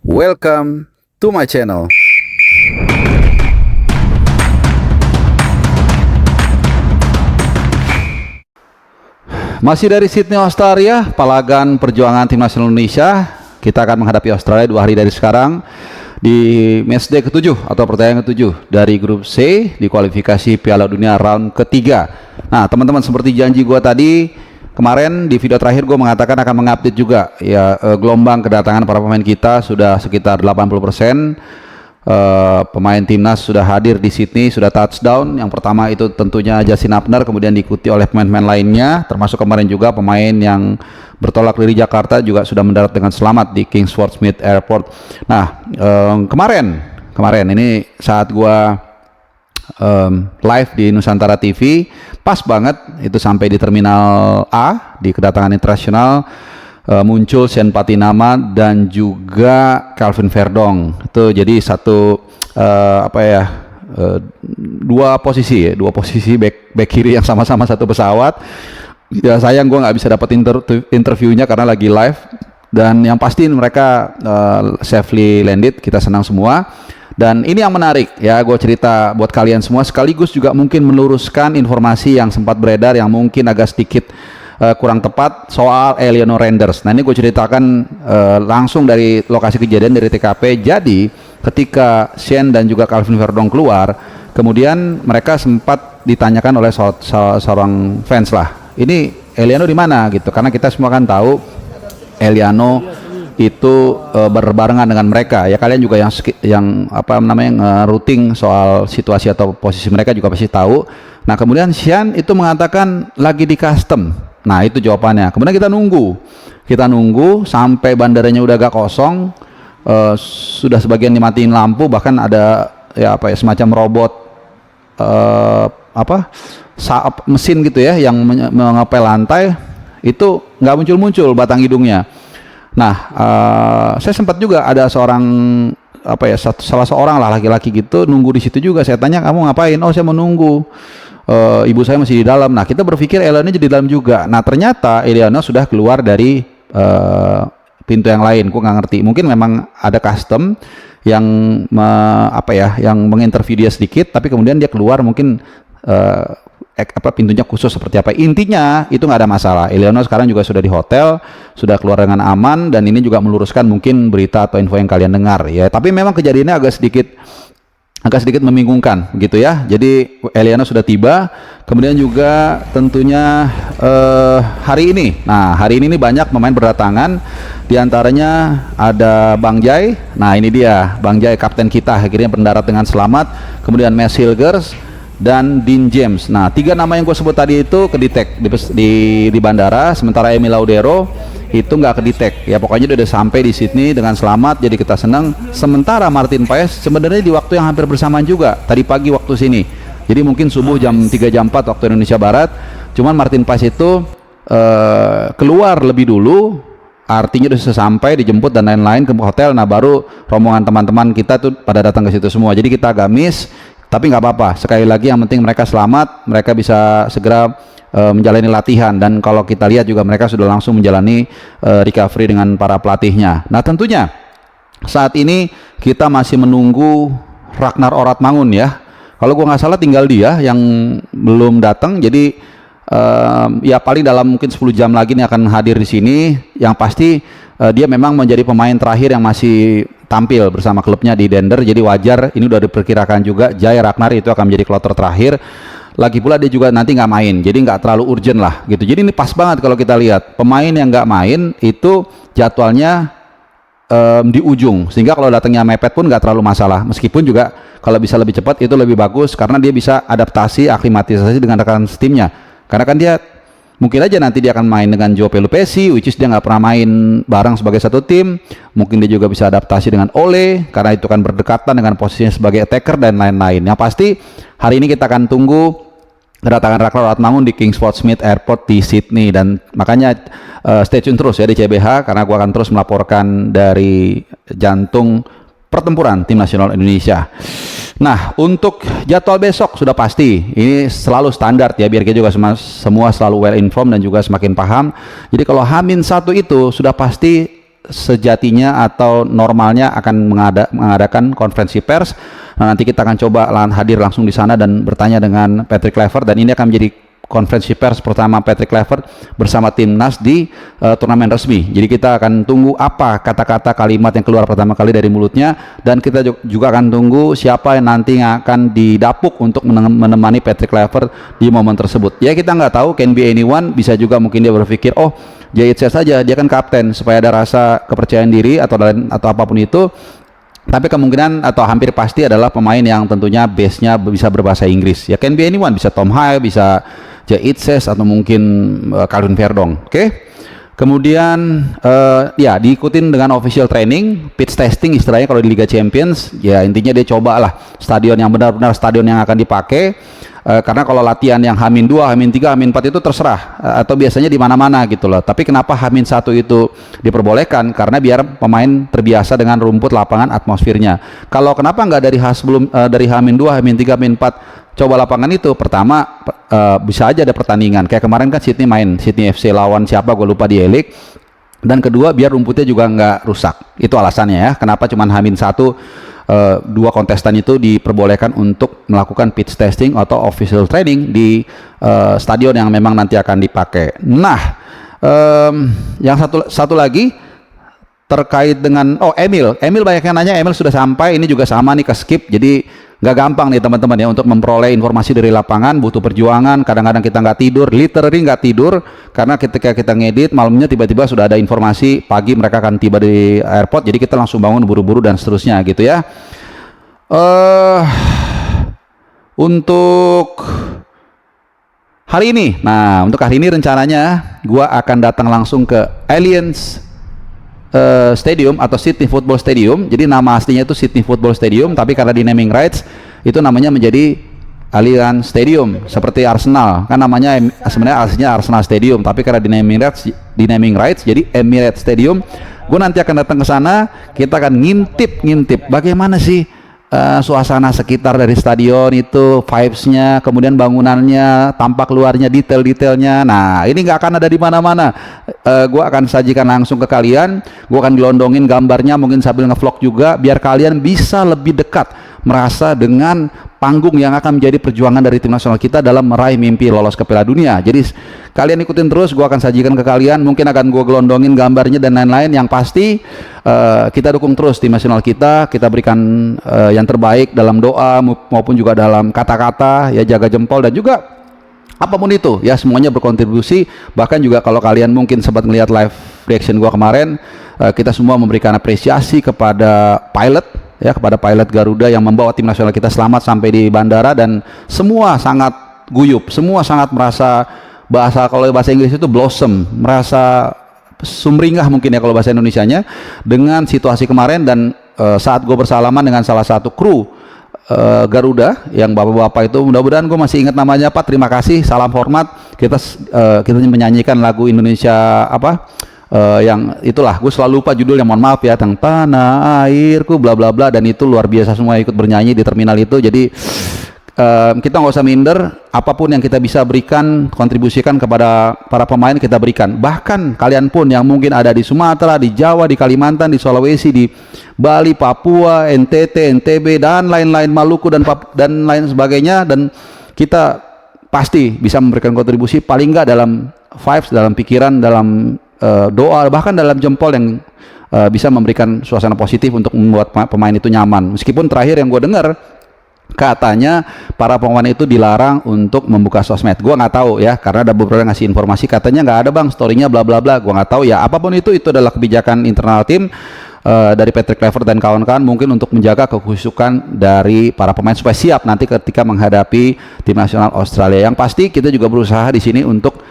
Welcome to my channel. Masih dari Sydney, Australia, palagan perjuangan tim nasional Indonesia. Kita akan menghadapi Australia 2 hari dari sekarang di matchday ke-7 atau pertandingan ke-7 dari grup C di kualifikasi Piala Dunia round ketiga. Nah, teman-teman, seperti janji gue tadi kemarin di video terakhir, gue mengatakan akan mengupdate juga ya gelombang kedatangan para pemain kita sudah sekitar 80%. Pemain timnas sudah hadir di Sydney, sudah touchdown. Yang pertama itu tentunya Justin Abner, kemudian diikuti oleh pemain-pemain lainnya, termasuk kemarin juga pemain yang bertolak dari Jakarta juga sudah mendarat dengan selamat di Kingsford Smith Airport. Nah, kemarin ini saat gua live di Nusantara TV, pas banget itu sampai di Terminal A di kedatangan internasional. Muncul Sean Patinama dan juga Calvin Verdong. Itu jadi satu dua posisi back kiri yang sama-sama satu pesawat. Ya sayang gue nggak bisa dapat interviewnya karena lagi live. Dan yang pasti mereka safely landed, kita senang semua. Dan ini yang menarik ya, gue cerita buat kalian semua, sekaligus juga mungkin meluruskan informasi yang sempat beredar yang mungkin agak sedikit kurang tepat soal Eleanor Renders. Nah, ini gue ceritakan langsung dari lokasi kejadian, dari TKP. Jadi ketika Sean dan juga Calvin Verdong keluar, kemudian mereka sempat ditanyakan oleh seorang fans lah, ini Eleanor di mana gitu, karena kita semua kan tahu Eleanor itu berbarengan dengan mereka ya. Kalian juga yang routing soal situasi atau posisi mereka juga pasti tahu. Nah, kemudian Sean itu mengatakan lagi di custom. Nah, itu jawabannya. Kemudian kita nunggu sampai bandaranya udah agak kosong, sudah sebagian dimatiin lampu, bahkan ada semacam robot mesin gitu ya yang mengepel lantai, itu nggak muncul batang hidungnya. Nah, saya sempat juga ada salah seorang lah laki-laki gitu nunggu di situ juga. Saya tanya, kamu ngapain? Oh, saya mau nunggu. Ibu saya masih di dalam. Nah, kita berpikir Eleanor jadi di dalam juga. Nah, ternyata Eleanor sudah keluar dari pintu yang lain. Gue nggak ngerti. Mungkin memang ada custom yang yang menginterview dia sedikit, tapi kemudian dia keluar mungkin pintunya khusus seperti apa. Intinya itu nggak ada masalah. Eleanor sekarang juga sudah di hotel, sudah keluar dengan aman, dan ini juga meluruskan mungkin berita atau info yang kalian dengar ya. Tapi memang kejadiannya agak sedikit membingungkan gitu ya. Jadi Eleanor sudah tiba, kemudian juga tentunya hari ini. Nah, hari ini banyak pemain berdatangan. Di antaranya ada Bang Jai. Nah, ini dia Bang Jai, kapten kita, akhirnya mendarat dengan selamat. Kemudian Max Hilgers dan Dean James. Nah, 3 nama yang gue sebut tadi itu kedetek di bandara, sementara Emil Laudero itu nggak kedetek ya. Pokoknya dia udah sampai di Sydney dengan selamat, jadi kita senang. Sementara Martin Paes sebenarnya di waktu yang hampir bersamaan juga, tadi pagi waktu sini, jadi mungkin subuh jam 3 jam 4 waktu Indonesia Barat. Cuman Martin Paes itu keluar lebih dulu, artinya udah sampai dijemput dan lain-lain ke hotel. Nah, baru rombongan teman-teman kita tuh pada datang ke situ semua, jadi kita agak miss. Tapi nggak apa-apa, sekali lagi yang penting mereka selamat, mereka bisa segera menjalani latihan, dan kalau kita lihat juga mereka sudah langsung menjalani recovery dengan para pelatihnya. Nah, tentunya saat ini kita masih menunggu Ragnar Oratmangun ya. Kalau gua nggak salah tinggal dia yang belum datang, jadi ya paling dalam mungkin 10 jam lagi nih akan hadir di sini. Yang pasti dia memang menjadi pemain terakhir yang masih tampil bersama klubnya di Denver, jadi wajar ini udah diperkirakan juga Jai Ragnar itu akan menjadi kloter terakhir. Lagi pula dia juga nanti nggak main, jadi nggak terlalu urgent lah gitu. Jadi ini pas banget kalau kita lihat pemain yang nggak main itu jadwalnya di ujung, sehingga kalau datangnya mepet pun nggak terlalu masalah. Meskipun juga kalau bisa lebih cepat itu lebih bagus, karena dia bisa adaptasi, aklimatisasi dengan rekan timnya. Karena kan dia mungkin aja nanti dia akan main dengan Joe Pelupesi, which is dia nggak pernah main bareng sebagai satu tim. Mungkin dia juga bisa adaptasi dengan Ole, karena itu kan berdekatan dengan posisinya sebagai attacker dan lain-lain. Yang pasti hari ini kita akan tunggu kedatangan Ragnar Oratmangun di Kingsford Smith Airport di Sydney, dan makanya stay tune terus ya di CBH, karena gua akan terus melaporkan dari jantung pertempuran tim nasional Indonesia. Nah, untuk jadwal besok sudah pasti, ini selalu standar ya, biar kita juga semua selalu well informed dan juga semakin paham. Jadi kalau H-1 itu sudah pasti sejatinya atau normalnya akan mengadakan konferensi pers. Nah, nanti kita akan coba hadir langsung di sana dan bertanya dengan Patrick Kluivert, dan ini akan menjadi konferensi pers pertama Patrick Kluivert bersama timnas di turnamen resmi. Jadi kita akan tunggu apa kata-kata kalimat yang keluar pertama kali dari mulutnya, dan kita juga akan tunggu siapa yang nanti akan didapuk untuk menemani Patrick Kluivert di momen tersebut. Ya kita nggak tahu, can be anyone, bisa juga mungkin dia berpikir, oh Jayitse saja, dia kan kapten, supaya ada rasa kepercayaan diri atau apapun itu. Tapi kemungkinan atau hampir pasti adalah pemain yang tentunya base-nya bisa berbahasa Inggris. Ya can be anyone, bisa Tom Haye, bisa Jayitse, atau mungkin Calvin Verdong. Oke. Kemudian ya diikutin dengan official training, pitch testing istilahnya kalau di Liga Champions. Ya intinya dia cobalah stadion yang benar-benar stadion yang akan dipakai. Karena kalau latihan yang H-2, H-3, H-4 itu terserah, atau biasanya di mana-mana gitu loh. Tapi kenapa H-1 itu diperbolehkan? Karena biar pemain terbiasa dengan rumput lapangan, atmosfernya. Kalau kenapa nggak dari dari H-2, H-3, H-4 coba lapangan itu? Pertama bisa aja ada pertandingan. Kayak kemarin kan Sydney main, Sydney FC lawan siapa gue lupa di E-League. Dan kedua biar rumputnya juga nggak rusak. Itu alasannya ya. Kenapa cuma H-1 dua kontestan itu diperbolehkan untuk melakukan pitch testing atau official training di stadion yang memang nanti akan dipakai. Nah, yang satu lagi terkait dengan Emil banyak yang nanya, Emil sudah sampai, ini juga sama nih, ke skip. Jadi nggak gampang nih teman-teman ya untuk memperoleh informasi dari lapangan, butuh perjuangan. Kadang-kadang kita nggak tidur, literally nggak tidur, karena ketika kita ngedit malamnya tiba-tiba sudah ada informasi, pagi mereka akan tiba di airport, jadi kita langsung bangun buru-buru dan seterusnya gitu ya. Untuk hari ini, untuk hari ini rencananya gua akan datang langsung ke Allianz Stadium atau Sydney Football Stadium. Jadi nama aslinya itu Sydney Football Stadium, tapi karena di naming rights itu namanya menjadi Allianz Stadium, seperti Arsenal kan namanya sebenarnya aslinya Arsenal Stadium, tapi karena di naming rights jadi Emirates Stadium. Gue nanti akan datang ke sana, kita akan ngintip bagaimana sih suasana sekitar dari stadion itu, vibes-nya, kemudian bangunannya, tampak luarnya, detail-detailnya. Nah, ini nggak akan ada di mana-mana. Gue akan sajikan langsung ke kalian. Gue akan gelondongin gambarnya, mungkin sambil ngevlog juga, biar kalian bisa lebih dekat merasa dengan panggung yang akan menjadi perjuangan dari tim nasional kita dalam meraih mimpi lolos ke Piala Dunia. Jadi kalian ikutin terus, gue akan sajikan ke kalian, mungkin akan gue gelondongin gambarnya dan lain-lain. Yang pasti kita dukung terus tim nasional kita berikan yang terbaik dalam doa maupun juga dalam kata-kata, ya jaga jempol, dan juga apapun itu ya semuanya berkontribusi. Bahkan juga kalau kalian mungkin sempat melihat live reaction gue kemarin, kita semua memberikan apresiasi kepada pilot Garuda yang membawa tim nasional kita selamat sampai di bandara, dan semua sangat guyup, semua sangat merasa, kalau bahasa Inggris itu blossom, merasa sumringah mungkin ya kalau bahasa Indonesianya, dengan situasi kemarin. Dan saat gue bersalaman dengan salah satu kru Garuda yang bapak-bapak itu, mudah-mudahan gue masih ingat namanya Pak, terima kasih, salam hormat. Kita menyanyikan lagu Indonesia yang itulah, gue selalu lupa judulnya, mohon maaf ya, tentang tanah airku bla bla bla, dan itu luar biasa, semua ikut bernyanyi di terminal itu. Jadi kita nggak usah minder, apapun yang kita bisa berikan, kontribusikan kepada para pemain kita berikan. Bahkan kalian pun yang mungkin ada di Sumatera, di Jawa, di Kalimantan, di Sulawesi, di Bali, Papua, NTT, NTB, dan lain-lain, Maluku dan lain sebagainya, dan kita pasti bisa memberikan kontribusi paling nggak dalam vibes, dalam pikiran, dalam doa, bahkan dalam jempol yang bisa memberikan suasana positif untuk membuat pemain itu nyaman. Meskipun terakhir yang gue dengar katanya para pemain itu dilarang untuk membuka sosmed. Gue nggak tahu ya, karena ada beberapa yang ngasih informasi katanya nggak ada bang storynya bla bla bla. Gue nggak tahu ya, apapun itu adalah kebijakan internal tim dari Patrick Kluivert dan kawan-kawan, mungkin untuk menjaga kekhusyukan dari para pemain supaya siap nanti ketika menghadapi tim nasional Australia. Yang pasti kita juga berusaha di sini untuk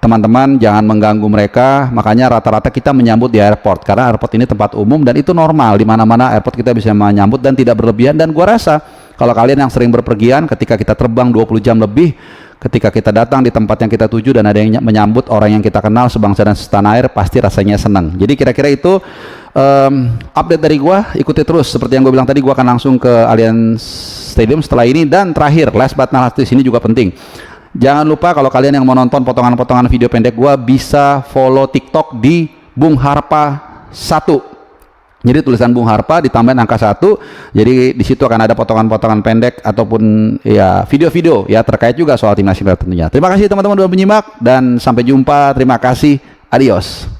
teman-teman jangan mengganggu mereka. Makanya rata-rata kita menyambut di airport, karena airport ini tempat umum dan itu normal, di mana-mana airport kita bisa menyambut dan tidak berlebihan. Dan gua rasa kalau kalian yang sering berpergian, ketika kita terbang 20 jam lebih, ketika kita datang di tempat yang kita tuju dan ada yang menyambut orang yang kita kenal sebangsa dan setanah air, pasti rasanya senang. Jadi kira-kira itu update dari gua. Ikuti terus seperti yang gue bilang tadi, gua akan langsung ke Allianz Stadium setelah ini. Dan terakhir, last but not least, ini juga penting, jangan lupa kalau kalian yang mau nonton potongan-potongan video pendek gua, bisa follow TikTok di Bung Harpa 1. Jadi tulisan Bung Harpa ditambahin angka 1. Jadi di situ akan ada potongan-potongan pendek ataupun ya video-video ya terkait juga soal timnas Indonesia tentunya. Terima kasih teman-teman sudah menyimak dan sampai jumpa. Terima kasih. Adios.